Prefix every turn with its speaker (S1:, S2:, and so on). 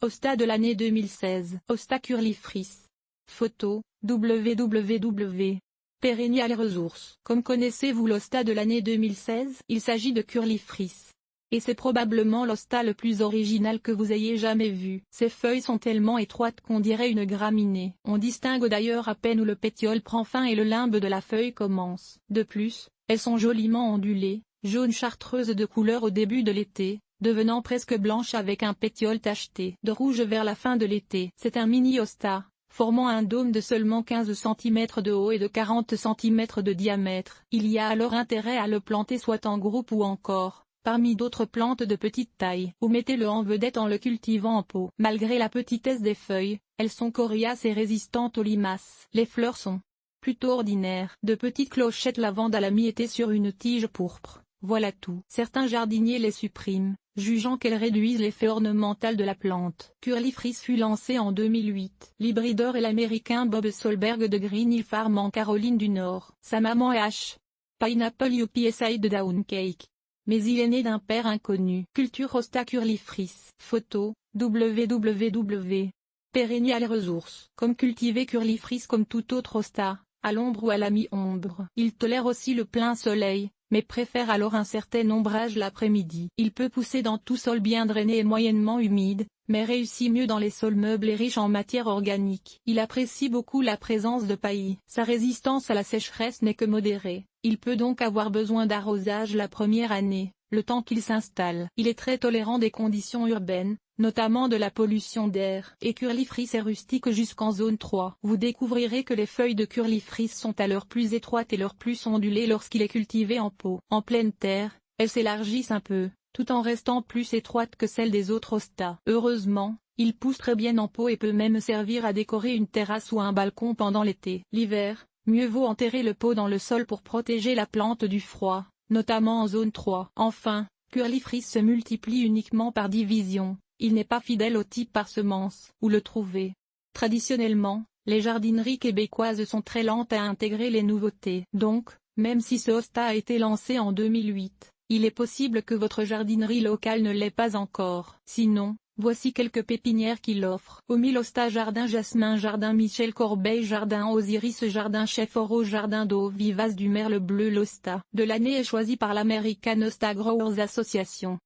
S1: Hosta de l'année 2016. Hosta Curlyfris. Photo, www. Perennial Resources. Comme connaissez-vous l'hosta de l'année 2016? Il s'agit de Curlyfris. Et c'est probablement l'hosta le plus original que vous ayez jamais vu. Ses feuilles sont tellement étroites qu'on dirait une graminée. On distingue d'ailleurs à peine où le pétiole prend fin et le limbe de la feuille commence. De plus, elles sont joliment ondulées, jaune chartreuse de couleur au début de l'été, devenant presque blanche avec un pétiole tacheté de rouge vers la fin de l'été. C'est un mini-hosta, formant un dôme de seulement 15 cm de haut et de 40 cm de diamètre. Il y a alors intérêt à le planter soit en groupe ou encore parmi d'autres plantes de petite taille, ou mettez-le en vedette en le cultivant en pot. Malgré la petitesse des feuilles, elles sont coriaces et résistantes aux limaces. Les fleurs sont plutôt ordinaires. De petites clochettes lavande à la mi-été sur une tige pourpre, voilà tout. Certains jardiniers les suppriment, jugeant qu'elles réduisent l'effet ornemental de la plante. Curlyfris fut lancé en 2008. L'hybrideur est l'américain Bob Solberg de Green Hill Farm en Caroline du Nord. Sa maman est H. Pineapple UPSI de Down Cake. Mais il est né d'un père inconnu. Culture Hosta Curlyfris. Photo, www. Perennial Resources. Comme cultiver Curlyfris comme tout autre hosta, à l'ombre ou à la mi-ombre. Il tolère aussi le plein soleil, mais préfère alors un certain ombrage l'après-midi. Il peut pousser dans tout sol bien drainé et moyennement humide, mais réussit mieux dans les sols meubles et riches en matière organique. Il apprécie beaucoup la présence de paillis. Sa résistance à la sécheresse n'est que modérée. Il peut donc avoir besoin d'arrosage la première année, le temps qu'il s'installe. Il est très tolérant des conditions urbaines, notamment de la pollution d'air. Et Curlyfris est rustique jusqu'en zone 3. Vous découvrirez que les feuilles de Curlyfris sont à leur plus étroites et leur plus ondulées lorsqu'il est cultivé en pot. En pleine terre, elles s'élargissent un peu, tout en restant plus étroites que celles des autres hostas. Heureusement, il pousse très bien en pot et peut même servir à décorer une terrasse ou un balcon pendant l'été. L'hiver, mieux vaut enterrer le pot dans le sol pour protéger la plante du froid, notamment en zone 3. Enfin, Curlyfris se multiplie uniquement par division. Il n'est pas fidèle au type par semence. Où le trouver? Traditionnellement, les jardineries québécoises sont très lentes à intégrer les nouveautés. Donc, même si ce hosta a été lancé en 2008, il est possible que votre jardinerie locale ne l'ait pas encore. Sinon, voici quelques pépinières qui l'offrent. Au mille hosta Jardin Jasmin, Jardin Michel Corbeil, Jardin Osiris, Jardin Chef Oro, Jardin d'eau vivace du Merle bleu. L'hosta de l'année est choisi par l'American Hosta Growers Association.